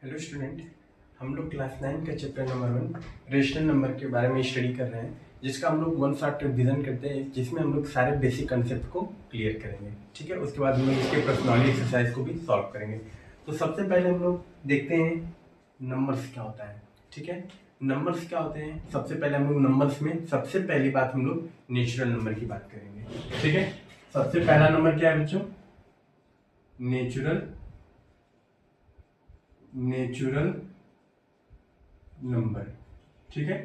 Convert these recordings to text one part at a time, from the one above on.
Hello student, हम लोग class 9 का चैप्टर नंबर 1 रेशनल नंबर के बारे में स्टडी कर रहे हैं, जिसका हम लोग 1 शॉट रिविजन करते हैं, जिसमें हम लोग सारे बेसिक कंसेप्ट को क्लियर करेंगे। ठीक है, उसके बाद हम लोग इसके पर्सनली एक्सरसाइज को भी सॉल्व करेंगे। तो सबसे पहले हम लोग देखते हैं नंबर्स क्या होता है। ठीक है, नंबर्स क्या होते हैं। सबसे पहले हम लोग नंबर्स में सबसे पहली बात हम लोग नेचुरल नंबर की बात करेंगे। ठीक है, सबसे पहला नंबर क्या है बच्चों? Natural number. ठीक है,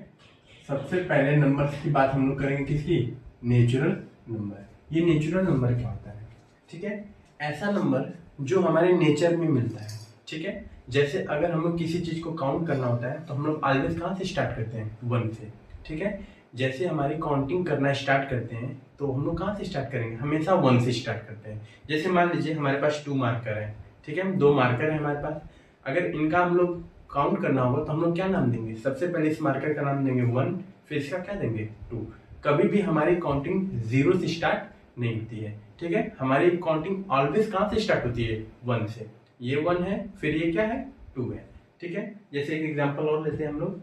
सबसे पहले नंबर की बात हम लोग करेंगे किसकी? Natural number. ये नेचुरल नंबर क्या होता है? ठीक है, ऐसा नंबर जो हमारे नेचर में मिलता है। ठीक है, जैसे अगर हम लोग किसी चीज को काउंट करना होता है तो हम लोग ऑलवेज कहाँ से स्टार्ट करते हैं? 1 से। ठीक है, जैसे हमारी काउंटिंग करना स्टार्ट करते हैं तो हम लोग कहाँ से स्टार्ट करेंगे? हमेशा 1 से स्टार्ट करते हैं। जैसे मान लीजिए हमारे पास 2 मार्कर है। ठीक है, 2 मार्कर है हमारे पास। अगर इनका हम लोग काउंट करना होगा तो हम लोग क्या नाम देंगे? सबसे पहले इस मार्कर का नाम देंगे 1, फिर इसका क्या देंगे? 2। कभी भी हमारी काउंटिंग 0 से स्टार्ट नहीं होती है। ठीक है, हमारी काउंटिंग ऑलवेज कहाँ से स्टार्ट होती है? 1 से। ये 1 है, फिर ये क्या है? 2 है। ठीक है, जैसे एक एग्जांपल और लेते हैं हम लोग।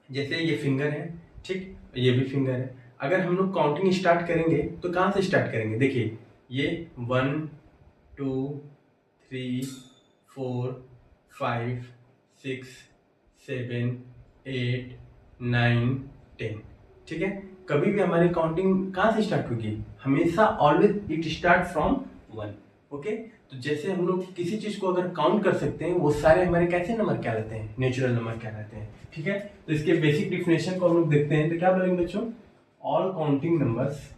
जैसे ये फिंगर है, ठीक, ये भी फिंगर है। अगर हम लोग काउंटिंग स्टार्ट करेंगे तो कहाँ से स्टार्ट करेंगे? देखिए, ये 1 2 3 4 5 6 7 8 9 10। ठीक है, कभी भी हमारी काउंटिंग कहाँ से स्टार्ट होगी? हमेशा always it start from 1। Okay, तो जैसे हम लोग किसी चीज को अगर काउंट कर सकते हैं, वो सारे हमारे कैसे नंबर कहलाते हैं? नेचुरल नंबर कहलाते हैं। ठीक है, तो इसके बेसिक डिफिनेशन को हम लोग देखते हैं तो क्या बोलेंगे बच्चों? All counting numbers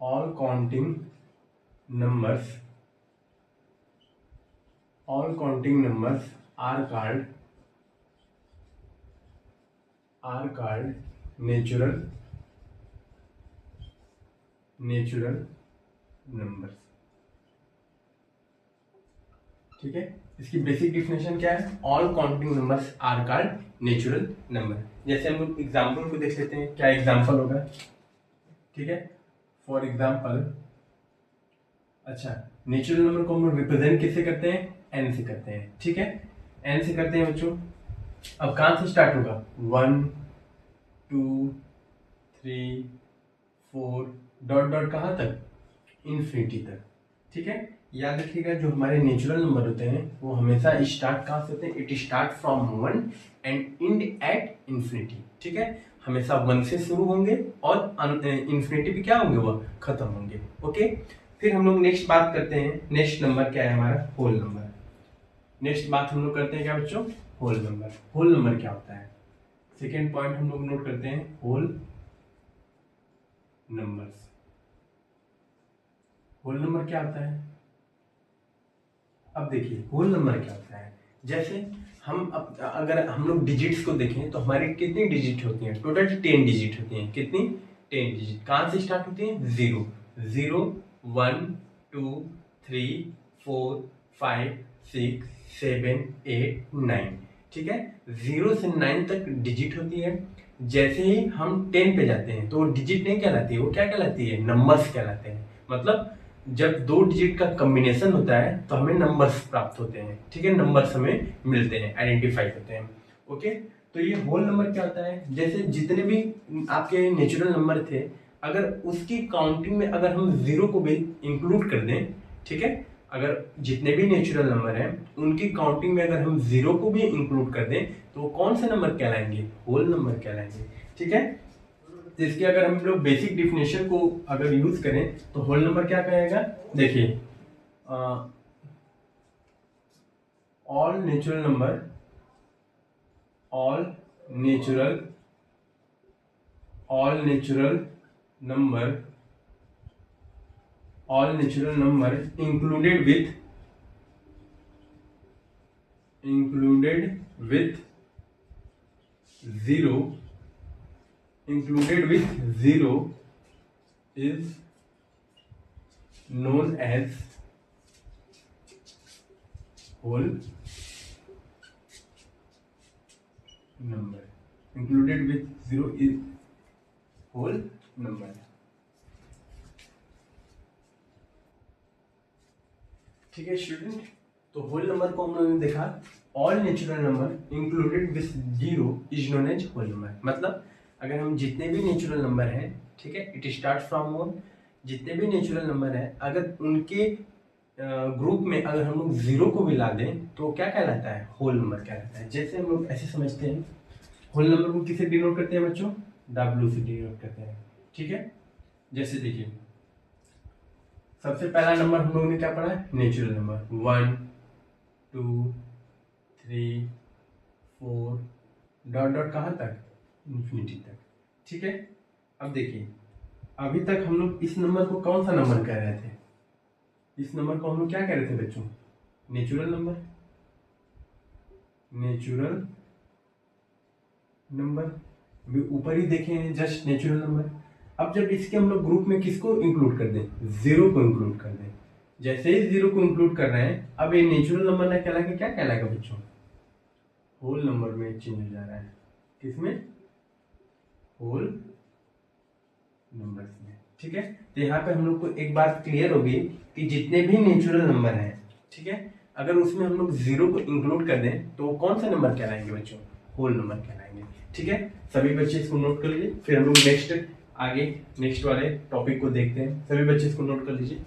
all counting numbers all counting numbers are called natural numbers। ठीक है, इसकी बेसिक डिफिनेशन क्या है? All counting numbers are called natural number. जैसे हम लोग एग्जांपल को देख लेते हैं, क्या एग्जांपल होगा। ठीक है, फॉर एग्जांपल, अच्छा, नेचुरल नंबर को हम लोग रिप्रेजेंट किससे करते हैं? एन से करते हैं। ठीक है, एन से करते हैं बच्चों। अब कहां से स्टार्ट होगा? 1 2 3 4 डॉट डॉट कहां तक? इन्फिनिटी तक। ठीक है, याद रखिएगा जो हमारे नेचुरल नंबर होते हैं वो हमेशा स्टार्ट कहां से होते हैं? It start from 1 and and at infinity. ठीक है, हमेशा 1 से शुरू होंगे और इन्फिनिटी भी क्या होंगे? वो खत्म होंगे। ओके, फिर हम लोग नेक्स्ट बात करते हैं। नेक्स्ट नंबर क्या है हमारा? Whole number. नेक्स्ट बात हम लोग करते हैं क्या बच्चों? Whole number. होल नंबर क्या होता है? सेकेंड पॉइंट हम लोग नोट करते हैं, होल नंबर्स। होल नंबर क्या होता है? अब देखिए, होल नंबर क्या होता है। जैसे अगर हम लोग डिजिट्स को देखें तो हमारी कितनी डिजिट होती हैं? टोटल 10 डिजिट होती हैं। कितनी? 10 डिजिट। कहां से स्टार्ट होती हैं? 0 0 1 2 3 4 5 6 7 8 9। ठीक है, 0 से 9 तक डिजिट होती है। जैसे ही हम 10 पे जाते हैं तो वो डिजिट नहीं कहलाती है, वो क्या कहलाती है? नंबर्स कहलाते हैं। मतलब जब 2 डिजिट का कॉम्बिनेशन होता है तो हमें नंबर्स प्राप्त होते हैं। ठीक है, नंबर्स हमें मिलते हैं, आइडेंटिफाई होते हैं। ओके, तो ये होल नंबर क्या होता है? जैसे जितने भी आपके नेचुरल नंबर थे, अगर उसकी काउंटिंग में अगर हम 0 को भी इंक्लूड कर दें, ठीक है, अगर जितने भी नेचुरल नंबर हैं उनकी काउंटिंग में अगर हम 0 को भी इंक्लूड कर दें तो वो कौन से नंबर कहलाएंगे? होल नंबर कहलाएंगे। ठीक है, तो इसके अगर हम लोग बेसिक डिफिनेशन को अगर यूज करें तो होल नंबर क्या कहेगा? देखिए, all natural number all natural number included with zero is known as whole number। included with 0 is whole number। ठीक है स्टूडेंट, तो होल नंबर को हम लोगों ने देखा, all natural number included with zero is known as whole number. मतलब अगर हम जितने भी नेचुरल नंबर हैं, ठीक है, इट स्टार्ट फ्रॉम वन, जितने भी नेचुरल नंबर हैं अगर उनके ग्रुप में अगर हम लोग जीरो को भी ला दें तो क्या कहलाता है, होल नंबर कहलाता है। जैसे हम लोग ऐसे समझते हैं, होल नंबर को किसे डिनोट करते हैं बच्चों, W से डिनोट करते हैं, ठीक है। जैसे देखिए सबसे पहला नंबर हम लोगों ने क्या पढ़ा है, नेचुरल नंबर, 1 2 3 4 डॉट डॉट कहाँ तक, इन्फिनिटी तक, ठीक है। अब देखिए अभी तक हम लोग इस नंबर को कौन सा नंबर कह रहे थे, इस नंबर को हम लोग क्या कह रहे थे बच्चों, नेचुरल नंबर, नेचुरल नंबर। अभी ऊपर ही देखे हैं जस्ट नेचुरल नंबर। अब जब इसके हम लोग ग्रुप में किसको इंक्लूड कर दें, जीरो को इंक्लूड कर दें, जैसे ही जीरो को इंक्लूड कर रहे हैं अब ये नेचुरल नंबर ना कहला के क्या कहलाएगा बच्चों, होल नंबर में चेंज हो जा रहा है, किसमें, होल नंबर्स में, ठीक है। तो यहाँ पे हम लोग को एक बात क्लियर होगी कि जितने भी नेचुरल नंबर हैं, ठीक है, अगर उसमें हम लोग जीरो को इंक्लूड कर दें तो वो कौन सा नंबर कहलाएंगे बच्चों, होल नंबर कहलाएंगे, ठीक है। सभी बच्चे इसको नोट कर लीजिए, फिर हम लोग नेक्स्ट वाले टॉपिक को देखते हैं। सभी बच्चे इसको नोट कर लीजिए।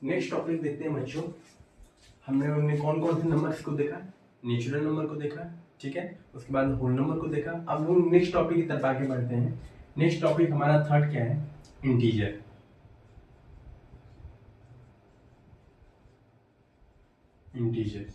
नेक्स्ट टॉपिक देखते हैं बच्चों। हमने कौन कौन से नंबर्स को देखा, नेचुरल नंबर को देखा, ठीक है, उसके बाद होल नंबर को देखा। अब हम नेक्स्ट टॉपिक की तरफ आगे बढ़ते हैं। नेक्स्ट टॉपिक हमारा थर्ड क्या है, इंटीजर। इंटीजर्स,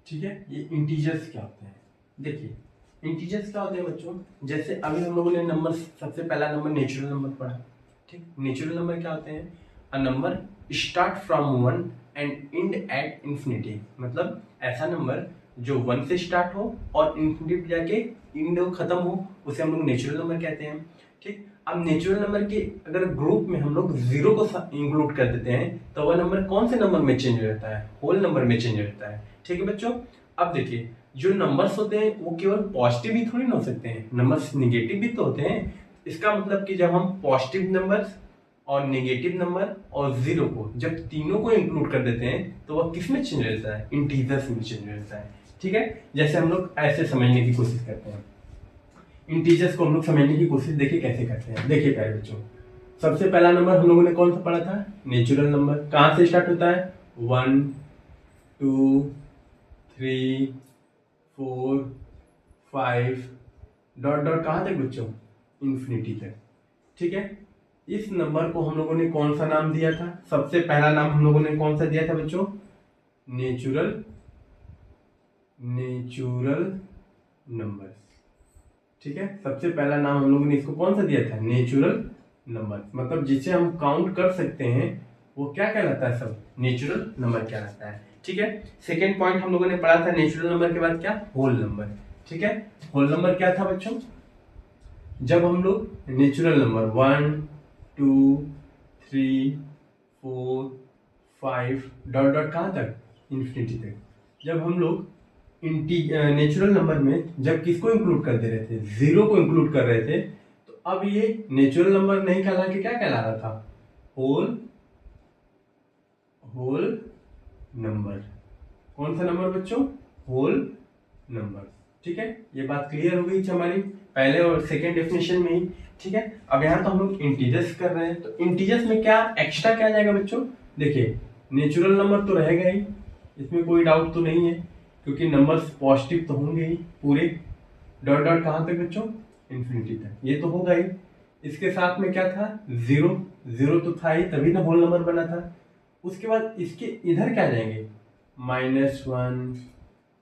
ठीक है, ये इंटीजर्स क्या होते हैं, देखिए इंटीजर्स क्या होते हैं बच्चों, जैसे अभी हम लोगों ने नंबर, सबसे पहला नंबर नेचुरल नंबर पढ़ा, ठीक। नेचुरल नंबर क्या होते हैं, a number start from one and and at infinity. मतलब ऐसा नंबर जो वन से स्टार्ट हो और इन्फिनिटी पे जाके इंड खत्म हो, उसे हम लोग नेचुरल नंबर कहते हैं, ठीक। अब नेचुरल नंबर के अगर ग्रुप में हम लोग जीरो को इंक्लूड कर देते हैं तो वह नंबर कौन से नंबर में चेंज हो जाता है, होल नंबर में चेंज हो जाता है, ठीक है बच्चों। अब देखिए जो नंबर्स होते हैं वो केवल पॉजिटिव ही थोड़ी ना हो सकते हैं, नंबर्स निगेटिव भी तो होते हैं। इसका मतलब कि जब हम पॉजिटिव नंबर्स और नेगेटिव नंबर और जीरो को जब तीनों को इंक्लूड कर देते हैं तो वह किस में चेंज हो जाता है, इंटीजर्स में चेंज हो जाता है, ठीक है। जैसे हम लोग ऐसे समझने की कोशिश करते हैं, इंटीजर्स को हम लोग समझने की कोशिश देखिए कैसे करते हैं। देखिए प्यारे बच्चों, सबसे पहला नंबर हम लोगों ने कौन सा पढ़ा था, नेचुरल नंबर। कहाँ से स्टार्ट होता है, 1 2 3 4 5 डॉट डॉट कहाँ तक बच्चों, इन्फिनिटी तक, ठीक है। इस नंबर को हम लोगों ने कौन सा नाम दिया था, सबसे पहला नाम हम लोगों ने कौन सा दिया था बच्चों, नेचुरल नंबर, ठीक है। सबसे पहला नाम हम लोगों ने इसको कौन सा दिया था, नेचुरल नंबर। मतलब जिसे हम काउंट कर सकते हैं वो क्या कहलाता है, सब नेचुरल नंबर कहलाता है, ठीक है। सेकेंड पॉइंट हम लोगों ने पढ़ा था नेचुरल नंबर के बाद क्या, होल नंबर, ठीक है। होल नंबर क्या था बच्चों, जब हम लोग नेचुरल नंबर 1 2 3 4 5 डॉट डॉट कहाँ तक, इन्फिनिटी तक, जब हम लोग नेचुरल नंबर में जब किसको इंक्लूड कर दे रहे थे, जीरो को इंक्लूड कर रहे थे, तो अब ये नेचुरल नंबर नहीं कहला के क्या कहला रहा था, होल नंबर। कौन सा नंबर बच्चों, होल नंबर, ठीक है। ये बात क्लियर हो गई हमारी पहले और सेकेंड डेफिनेशन में ही, ठीक है। अब यहाँ तो हम लोग इंटीजर्स कर रहे हैं, तो इंटीजर्स में क्या एक्स्ट्रा क्या आ जाएगा बच्चों, देखिए नेचुरल नंबर तो रहेगा ही, इसमें कोई डाउट तो नहीं है, क्योंकि नंबर्स पॉजिटिव तो होंगे ही पूरे, डॉट डॉट कहाँ तक बच्चों, इन्फिनिटी तक, ये तो होगा ही। इसके साथ में क्या था, जीरो तो था ही, तभी ना होल नंबर बना था। उसके बाद इसके इधर क्या जाएंगे, -1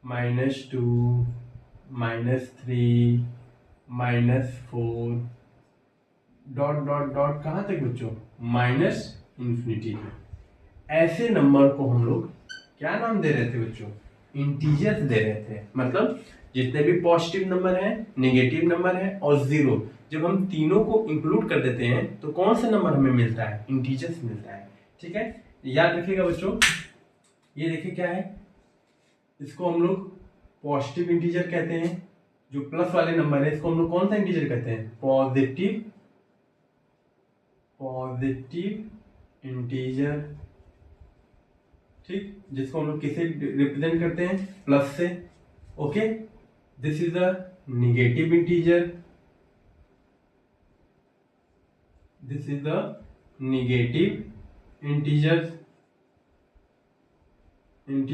-2 -3 -4 डॉट डॉट डॉट कहाँ तक बच्चों, माइनस इन्फिनिटी तक। ऐसे नंबर को हम लोग क्या नाम दे रहे थे बच्चों, इंटीजर्स दे रहे थे। मतलब जितने भी पॉजिटिव नंबर हैं, नेगेटिव नंबर है और जीरो, जब हम तीनों को इंक्लूड कर देते हैं तो कौन सा नंबर हमें मिलता है, इंटीजर्स मिलता है, ठीक है। याद रखिएगा बच्चों, ये देखिए क्या है, इसको हम लोग पॉजिटिव इंटीजर कहते हैं, जो प्लस वाले नंबर है इसको हम लोग कौन सा इंटीजर कहते हैं, पॉजिटिव इंटीजर, ठीक, जिसको हम लोग किसे रिप्रेजेंट करते हैं, प्लस से। Okay, this is the negative integer, this is the negative integer and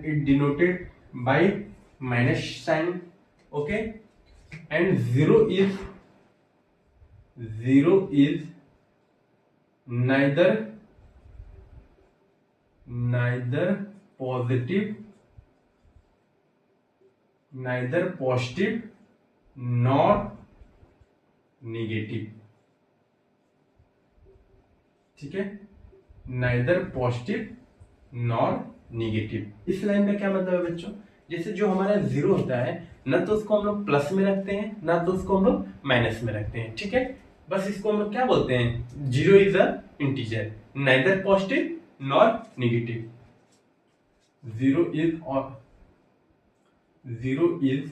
it denoted by minus sign. Okay, and zero is neither positive nor negative, ठीक है, नाइदर पॉजिटिव नॉर नेगेटिव। इस line का क्या मतलब है बच्चों, जैसे जो हमारा जीरो होता है ना तो उसको हम लोग प्लस में रखते हैं ना तो उसको हम लोग माइनस में रखते हैं, ठीक है। बस इसको हम लोग क्या बोलते हैं, zero is a integer, neither positive nor negative. Zero is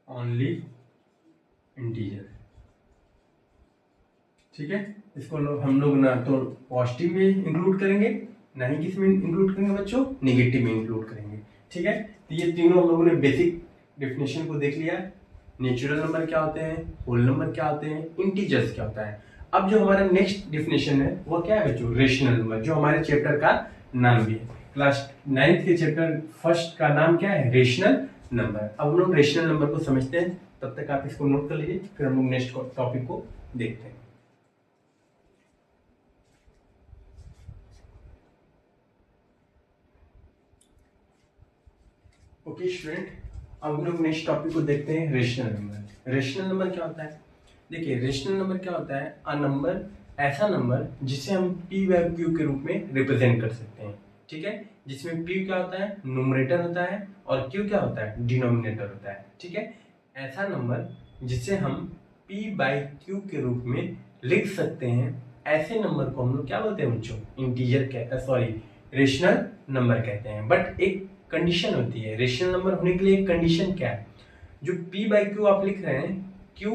only integer, ठीक है। इसको हम लोग ना तो पॉजिटिव में इंक्लूड करेंगे ना ही किस में इंक्लूड करेंगे बच्चों, नेगेटिव में इंक्लूड करेंगे, ठीक है। तो ये तीनों हम लोगों ने बेसिक डेफिनेशन को देख लिया। नेचुरल नंबर क्या होते हैं, होल नंबर क्या होते हैं, इंटीजर्स क्या होता है। अब जो हमारा नेक्स्ट डेफिनेशन है वो क्या है बच्चों, रेशनल नंबर, जो हमारे चैप्टर का नाम भी है। क्लास 9th के चैप्टर फर्स्ट का नाम क्या है, रेशनल नंबर। अब हम लोग रेशनल नंबर को समझते हैं, तब तक आप इसको नोट कर लीजिए, फिर हम लोग नेक्स्ट टॉपिक को देखते हैं। ओके स्टूडेंट, अब हम लोग नेक्स्ट टॉपिक को देखते हैं, रेशनल नंबर। रेशनल नंबर क्या होता है, देखिए रेशनल नंबर क्या होता है, अ नंबर, ऐसा नंबर जिसे हम p बाय q के रूप में रिप्रेजेंट कर सकते हैं, ठीक है। जिसमें p क्या होता है, न्यूमरेटर होता है, और q क्या होता है, डिनोमिनेटर होता है, ठीक है। ऐसा नंबर जिसे हम p बाय q के रूप में लिख सकते हैं, ऐसे नंबर को हम लोग क्या बोलते हैं बच्चों, इंटीजर सॉरी रेशनल नंबर कहते हैं। बट एक कंडीशन होती है, रेशनल नंबर होने के लिए एक कंडीशन क्या है, जो p बाई क्यू आप लिख रहे हैं, q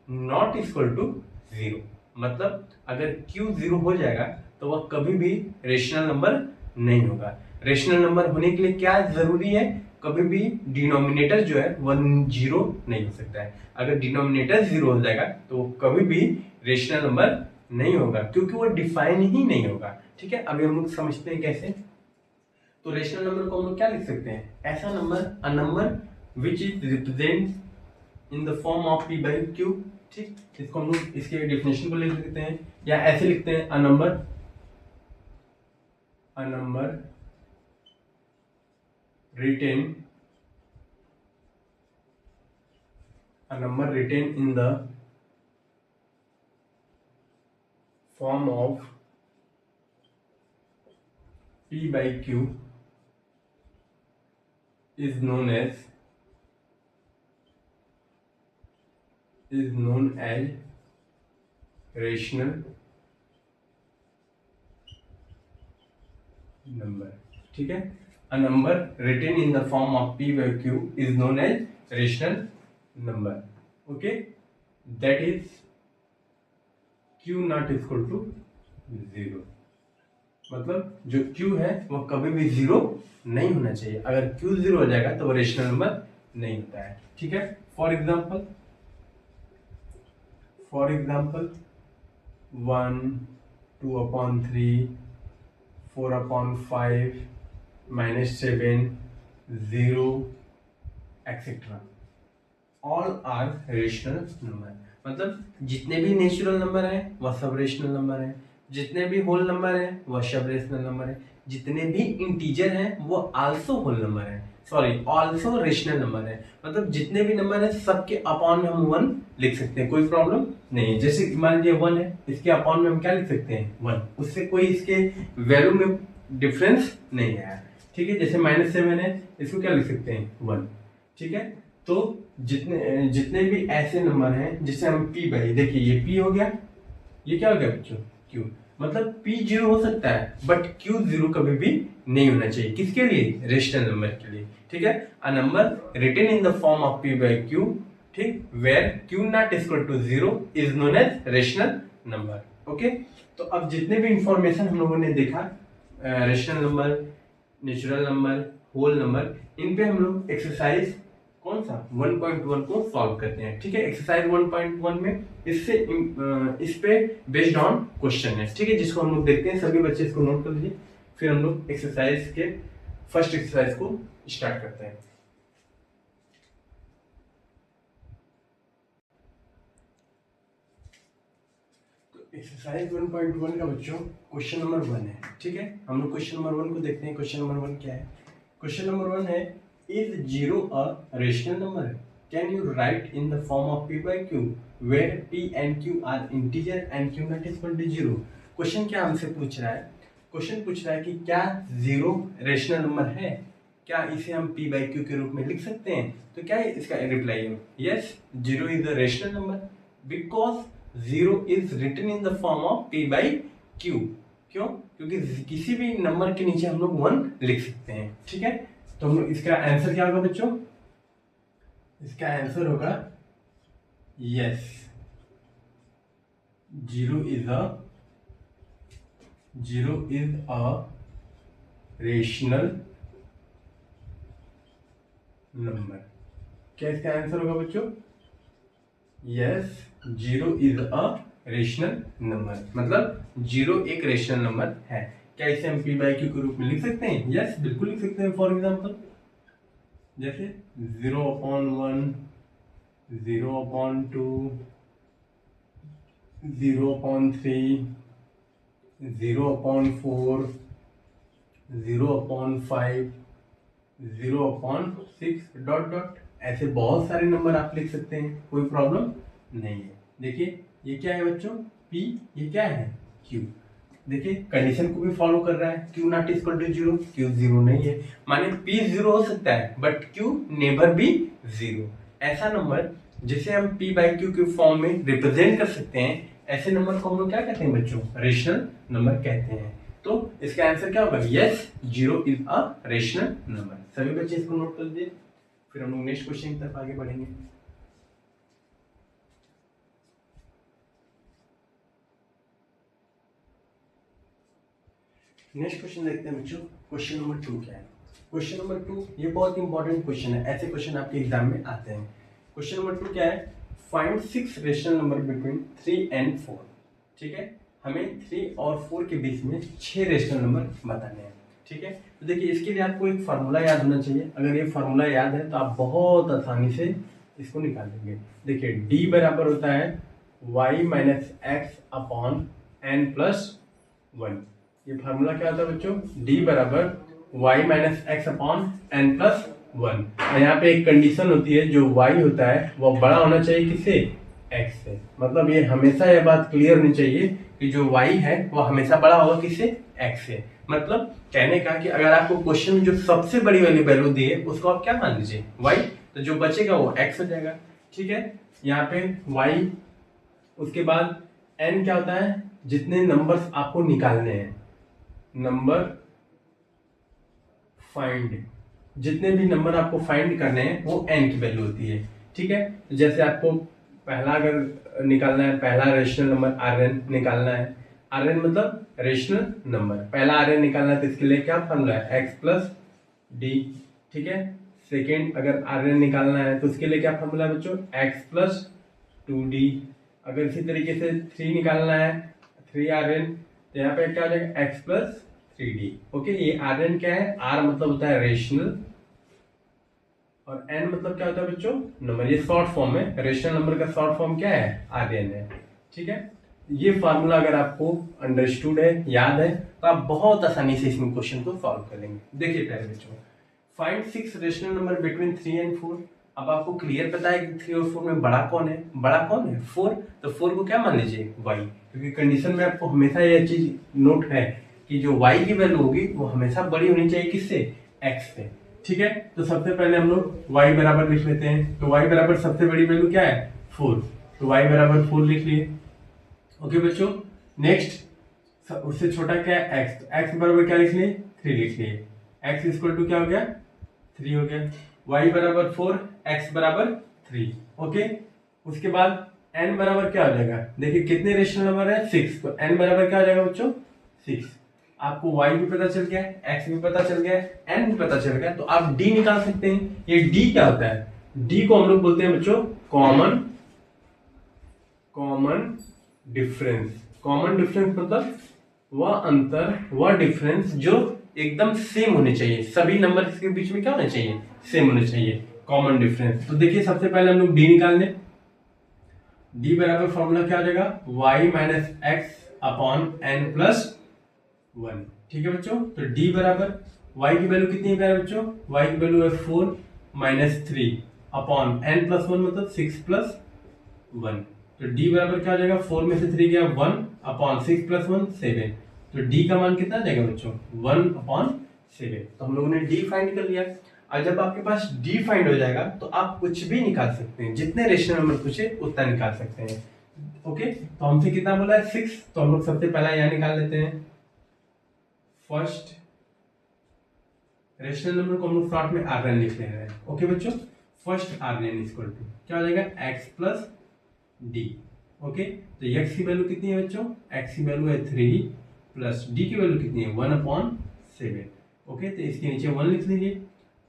not equal to zero, मतलब अगर q जीरो हो जाएगा तो वह कभी भी रेशनल नंबर नहीं होगा। रेशनल नंबर होने के लिए क्या जरूरी है, कभी भी डिनोमिनेटर जो है वह जीरो नहीं हो सकता है। अगर डिनोमिनेटर जीरो हो जाएगा तो वो कभी भी रेशनल नंबर नहीं होगा, क्योंकि वो डिफाइन ही नहीं होगा, ठीक है। अभी हम लोग समझते हैं कैसे। तो रेशनल नंबर को हम लोग क्या लिख सकते हैं, ऐसा number, a number which is represent in the form of p by q, ठीक। इसको हम लोग इसके डेफिनेशन को लिख सकते हैं, या ऐसे लिखते हैं, a number written in the form of p by q is known as rational number, ठीक है। A number written in the form of p by q is known as rational number, okay, that is q not equal to zero, मतलब जो q है वो कभी भी zero नहीं होना चाहिए। अगर q जीरो हो जाएगा तो वो रेशनल नंबर नहीं होता है, ठीक है। For example 1 2/3 4/5 -7 0 etcetera, all are rational number. मतलब जितने भी नेचुरल नंबर हैं वह सब रेशनल नंबर हैं, जितने भी होल नंबर हैं वह सब रेशनल नंबर हैं, जितने भी इंटीजर हैं वो आल्सो होल नंबर हैं, सॉरी आल्सो रेशनल नंबर है। मतलब जितने भी नंबर है सबके अपॉन में हम 1 लिख सकते हैं, कोई प्रॉब्लम नहीं है। जैसे मान लीजिए 1 है, इसके अपॉन में हम क्या लिख सकते हैं, 1, उससे कोई इसके वैल्यू में डिफरेंस नहीं आया, ठीक है। जैसे -7 है, इसको क्या लिख सकते हैं, 1, ठीक है। तो जितने भी ऐसे नंबर हैं जिसे हम p बाई, देखिए ये p हो गया, ये क्या हो गया बच्चों, q, मतलब p जीरो हो सकता है बट q जीरो कभी भी नहीं होना चाहिए, किसके लिए, रेशनल नंबर के लिए, ठीक है। A number written in the form of p by q, ठीक, where q not equal to zero is known as rational number, okay, तो अब जितने भी इंफॉर्मेशन हम लोगों ने देखा, rational number, natural number, whole number, इन पे हम लोग एक्सरसाइज कौन सा 1.1 को सॉल्व करते हैं। ठीक है, एक्सरसाइज 1.1 में इस पे बेस्ड ऑन क्वेश्चन है। ठीक है, जिसको हम लोग देखते हैं, सभी बच्चे इसको नोट कर लीजिए, फिर हम लोग एक्सरसाइज के फर्स्ट एक्सरसाइज को स्टार्ट करते हैं। एक्सरसाइज 1.1 का बच्चों क्वेश्चन नंबर 1 है। ठीक है, हम लोग क्वेश्चन नंबर 1 को देखते हैं। क्वेश्चन नंबर 1 क्या है? क्वेश्चन नंबर 1 है, is 0 a rational number? Can you right in the form of p by q where p and q are integer and q not equal to 0? Question क्या हमसे पूछ रहा है? क्वेश्चन पूछ रहा है कि क्या 0 रेशनल नंबर है? क्या इसे हम p by q के रूप में लिख सकते हैं? तो क्या है इसका रिप्लाई है? Yes, 0 is a rational number because 0 is written in the form of p by q। क्यों? क्योंकि किसी भी नंबर के नीचे हम लोग 1 लिख सकते हैं। ठीक है, तो हम लोग इसका आंसर क्या होगा बच्चों? इसका आंसर होगा yes, 0 is a rational number. क्या इसका आंसर होगा बच्चों? Yes, 0 is a rational number, मतलब 0 एक रेशनल नंबर है। क्या इसे हम p by q के रूप में लिख सकते हैं? यस, बिल्कुल लिख सकते हैं। फॉर एग्जांपल जैसे 0/1, 0/2, 0/3, 0/4, 0/5, 0/6 डॉट डॉट, ऐसे बहुत सारे नंबर आप लिख सकते हैं, कोई प्रॉब्लम नहीं है। देखिए ये क्या है बच्चों? p, ये क्या है? q। देखिए कंडीशन को भी फॉलो कर रहा है, q not equal to 0, q 0 नहीं है, माने p 0 हो सकता है बट q नेवर बी 0। ऐसा नंबर जिसे हम p by q के फॉर्म में रिप्रेजेंट कर सकते हैं, ऐसे नंबर को हम लोग क्या कहते हैं बच्चों? रेशनल नंबर कहते हैं। तो इसका आंसर क्या होगा? Yes, 0 is a rational number. सभी बच्चे इसको नोट कर दीजिए, फिर हम लोग नेक्स्ट क्वेश्चन की तरफ आगे बढ़ेंगे। नेक्स्ट क्वेश्चन देखते हैं बच्चों। क्वेश्चन नंबर 2 क्या है? क्वेश्चन नंबर 2 ये बहुत इंपॉर्टेंट क्वेश्चन है, ऐसे क्वेश्चन आपके एग्जाम में आते हैं। क्वेश्चन नंबर 2 क्या है? Find 6 rational number between 3 and 4। ठीक है, हमें 3 और 4 के बीच में 6 रेशनल नंबर बताने हैं। ठीक है, तो देखिए इसके लिए आपको एक फार्मूला याद होना चाहिए। अगर ये फार्मूला याद है तो आप बहुत आसानी से इसको निकाल देंगे। देखिए d बराबर होता है y minus x upon n plus 1। ये फार्मूला क्या होता है बच्चों? d बराबर y minus x upon n plus 1। और यहाँ पे एक कंडीशन होती है, जो y होता है वो बड़ा होना चाहिए किससे? x से। मतलब ये हमेशा यह बात क्लियर होनी चाहिए कि जो y है वो हमेशा बड़ा होगा किससे? x से। मतलब कहने का कि अगर आपको क्वेश्चन में जो सबसे बड़ी वाली वैल्यू दी है उसको आप क्या मान लीजिए? y, तो जो बचेगा वो x हो जाएगा। ठीक है, यहाँ पे y, उसके बाद n क्या होता है? जितने नंबर्स आपको निकालने हैं, नंबर फाइंड, जितने भी नंबर आपको फाइंड करने हैं वो n की वैल्यू होती है। ठीक है, जैसे आपको पहला अगर निकालना है, पहला रेशनल नंबर Rn निकालना है, Rn मतलब रेशनल नंबर, पहला Rn निकालना है तो इसके लिए क्या फॉर्मूला है? x plus D. ठीक है, सेकेंड अगर Rn निकालना है तो उसके लिए क्या फॉर्मूला है बच्चों? x plus 2d। अगर इसी तरीके से 3 निकालना है, 3Rn, तो यहाँ पे क्या हो जाएगा? x plus 3d। ओके, ये Rn क्या है? R मतलब होता है रेशनल और n मतलब क्या होता है बच्चों? नंबर। ये शॉर्ट फॉर्म है, रेशनल नंबर का शॉर्ट फॉर्म क्या है? Rn है। ठीक है, ये फार्मूला अगर आपको अंडरस्टूड है, याद है, तो आप बहुत आसानी से इसमें क्वेश्चन को सॉल्व कर लेंगे। देखिए पहले बच्चों, find 6 rational number between 3 and 4। अब आपको क्लियर पता है कि 3 और 4 में बड़ा कौन है? बड़ा कौन है? 4। तो 4 को क्या मान लीजिए? y, क्योंकि कंडीशन में आपको हमेशा यह चीज नोट है कि जो y की वैल्यू होगी वो हमेशा बड़ी होनी चाहिए किससे? x से। ठीक है, तो सबसे पहले हम लोग y बराबर लिख लेते हैं। तो y बराबर सबसे बड़ी वैल्यू क्या है? 4। तो y बराबर 4 लिख लिए। ओके बच्चों, नेक्स्ट उससे छोटा क्या है? x। तो x बराबर क्या लिख लिए? 3 लिख लिए। x इक्वल टू क्या हो गया? 3 हो गया। y बराबर 4, x बराबर 3। ओके, उसके बाद n बराबर क्या हो जाएगा, देखिए कितने रेशनल नंबर है 6, तो n बराबर क्या हो जाएगा बच्चों 6। आपको y भी पता चल गया, x भी पता चल गया, n भी पता चल गया, तो आप d निकाल सकते हैं। ये d क्या होता है, d को हम लोग बोलते हैं बच्चों कॉमन डिफरेंस। कॉमन डिफरेंस मतलब वह अंतर, वह डिफरेंस जो एकदम सेम होने चाहिए, सभी नंबर के बीच में क्या होना चाहिए, सेम होने चाहिए, कॉमन डिफरेंस। तो देखिए सबसे पहले हम लोग d निकाल लें। d बराबर फॉर्मूला क्या हो जाएगा, y minus x upon n plus 1। ठीक है बच्चों, तो d बराबर y की वैल्यू कितनी है बच्चों, y की वैल्यू है 4 माइनस 3 अपॉन n प्लस 1 मतलब 6 प्लस 1। तो d बराबर क्या हो जाएगा, 4 में से 3 गया 1 अपॉन 6 प्लस 1 7। तो d का मान कितना आ जाएगा बच्चों 1 अपॉन 7। तो हम लोगों ने d फाइंड कर लिया। और जब आपके पास d फाइंड हो जाएगा तो आप कुछ भी निकाल सकते हैं, जितने रेशनल नंबर पूछे उतना निकाल सकते हैं। ओके, तो हमसे कितना बोला है 6, तो हम लोग सबसे पहला यहाँ निकाल लेते हैं। फर्स्ट रेशनल नंबर को हम लोग शॉर्ट में Rn लिख ले रहे हैं। ओके बच्चों, फर्स्ट Rn इक्वल टू क्या हो जाएगा x प्लस डी। ओके, तो x की वैल्यू कितनी है बच्चों, x की वैल्यू है 3 प्लस d की वैल्यू कितनी है 1 अपॉन 7। ओके, तो इसके नीचे 1 लिख लीजिए।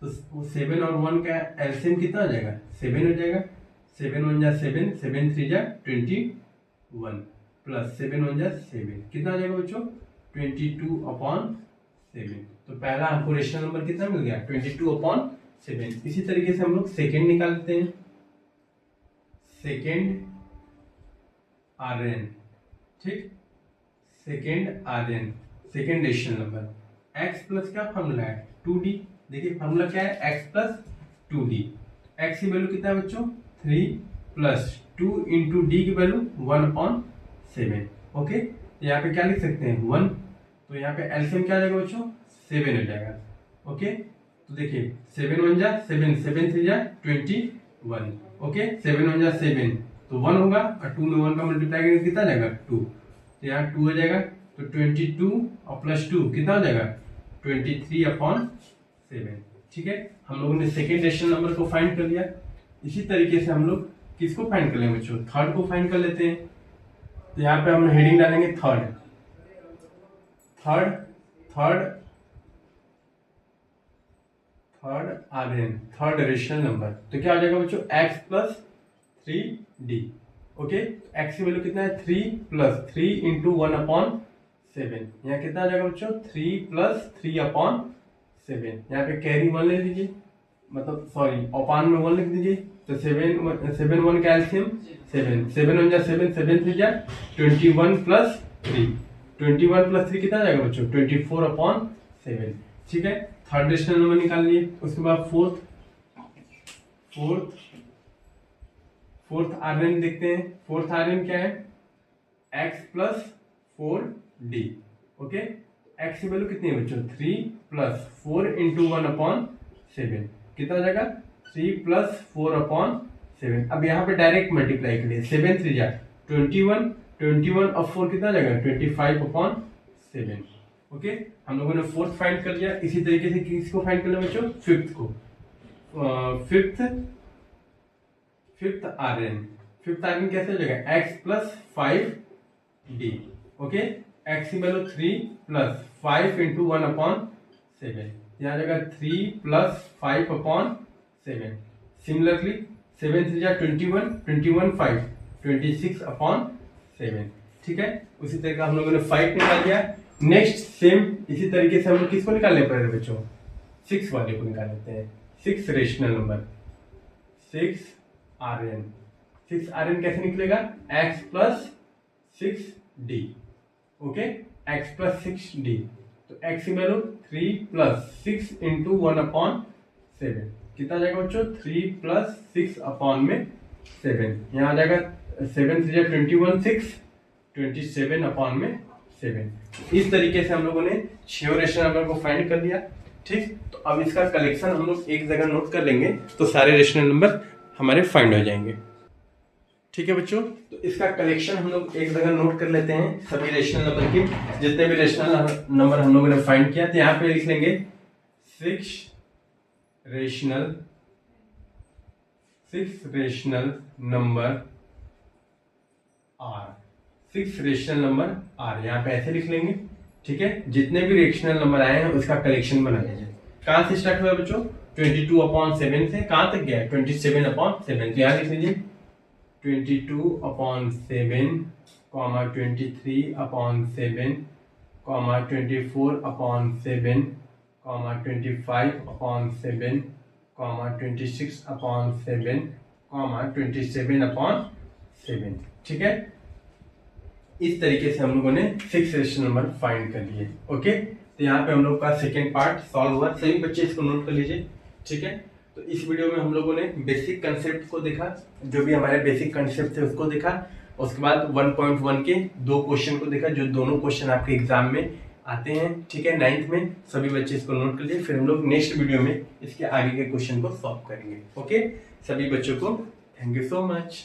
तो 7 और 1 का एलसीएम कितना हो जाएगा 7 हो जाएगा। 7 1 जा 7, 7 3 जा 21 प्लस 7 1 जा 7 कितना हो जाएगा बच्चों 22 अपॉन 7। तो पहला हमको रेशनल नंबर कितना मिल गया 22 अपॉन 7। इसी तरीके से हम लोग सेकेंड निकाल लेते हैं। सेकेंड Rn, ठीक, second Rn, second rational number x plus क्या फॉर्मूला है 2d। देखिए फॉर्मूला क्या है x प्लस 2d। x की वैल्यू कितना है बच्चों 3 प्लस 2 इंटू डी की वैल्यू 1 अपॉन 7। ओके, यहाँ पे क्या लिख सकते हैं 1, तो यहाँ पे एलसीएम क्या आ जाएगा बच्चों 7 हो जाएगा। ओके, तो देखिए 7 1 जा 7, 7 3 जा 21। ओके, 7 1 जा 7 तो 1 होगा और 2 में 1 का मल्टीप्लाई करेंगे कितना जाएगा 2, तो यहाँ 2 हो जाएगा। तो 22 और प्लस 2 कितना हो जाएगा 23 अपॉन 7। ठीक है, हम लोगों ने सेकेंड रेशनल नंबर को फाइंड कर लिया। इसी तरीके से हम लोग किसको फाइंड कर लेंगे बच्चों, थर्ड को फाइंड कर लेते हैं। तो यहाँ पे हम हेडिंग डालेंगे third Rn, third rational number. तो क्या हो जाएगा बच्चों x plus 3d। Okay, x की वैल्यू कितना है 3 प्लस 3 इंटू 1 अपॉन 7। यहाँ कितना आ जाएगा बच्चों 3 प्लस 3 अपॉन 7। यहाँ पे कैरी 1 ले लीजिए, मतलब सॉरी अपॉन में 1 लिख दीजिए। तो 7 1 का एलसीएम 7, 7 1 जा 7, 7 3 जा 21 प्लस 3, 21 प्लस 3 कितना आ जाएगा बच्चों 24 अपॉन 7। ठीक है, थर्ड रेशनल नंबर निकाल लिए। उसके बाद फोर्थ Rn देखते हैं। फोर्थ Rn क्या है x plus 4d। Okay, x की वैल्यू कितनी है बच्चों 3 प्लस 4 इंटू 1 अपॉन 7 कितना हो जाएगा 3 प्लस 4 अपॉन 7। अब यहाँ पे डायरेक्ट मल्टीप्लाई करिए, 7 3 जा 21, 21 और 4 कितना जाएगा 25 अपॉन 7। ओके, हम लोगों ने फोर्थ फाइंड कर लिया। इसी तरीके से किसको फाइंड कर लिया बच्चों फिफ्थ को। फिफ्थ Rn कैसे हो जाएगा x plus 5d। Okay, x की वैल्यू 3 प्लस 5 इंटू 1 अपॉन 7, यहाँ जाएगा 3 प्लस 5 अपॉन 7। सिमिलरली 7 3 जा 21, 21 5 26 अपॉन 7। ठीक है, उसी तरह का हम लोगों ने 5 निकाल दिया। नेक्स्ट सेम इसी तरीके से हम लोग किसको निकालने पड़े बच्चों 6 वाले को निकाल लेते हैं। 6 रेशनल नंबर 6 Rn कैसे निकलेगा x plus 6d। Okay, x plus 6d, तो x की वैल्यू 3 प्लस 6 इंटू 1 अपॉन 7 कितना जाएगा बच्चों 3 प्लस 6 अपॉन में 7। यहाँ आ जाएगा 7 3 21 6 27 अपॉन में 7। इस तरीके से हम लोगों ने 6 रेशनल नंबर को फाइंड कर लिया। ठीक, तो अब इसका कलेक्शन हम लोग एक जगह नोट कर लेंगे तो सारे रेशनल नंबर हमारे फाइंड हो जाएंगे। ठीक है बच्चों, तो इसका कलेक्शन हम लोग एक जगह नोट कर लेते हैं। सभी रेशनल नंबर की जितने भी रेशनल नंबर हम लोगों ने फाइंड किया, तो यहाँ पे लिख लेंगे 6 rational number are, 6 rational number are, यहाँ पे ऐसे लिख लेंगे। ठीक है, जितने भी रेशनल नंबर आए हैं उसका कलेक्शन बना लीजिए। कहाँ से स्टार्ट हुआ बच्चों? 22/7 से कहाँ तक गया? 27/7। तो यहाँ लिख लीजिए 22/7, 23/7, 24/7, 25/7, 26/7, 27/7। ठीक है, इस तरीके से हम लोगों ने 6 रेशनल नंबर फाइंड कर लिए। ओके, तो यहाँ पे हम लोग का सेकेंड पार्ट सॉल्व हुआ। सभी बच्चे इसको नोट कर लीजिए। ठीक है, तो इस वीडियो में हम लोगों ने बेसिक कंसेप्ट को देखा, जो भी हमारे बेसिक कंसेप्ट थे उसको देखा। उसके बाद 1.1 के 2 क्वेश्चन को देखा, जो दोनों क्वेश्चन आपके एग्जाम में आते हैं। ठीक है, 9th में। सभी बच्चे इसको नोट कर लीजिए। फिर हम लोग नेक्स्ट वीडियो में इसके आगे के क्वेश्चन को सॉल्व करेंगे। ओके, सभी बच्चों को थैंक यू सो मच।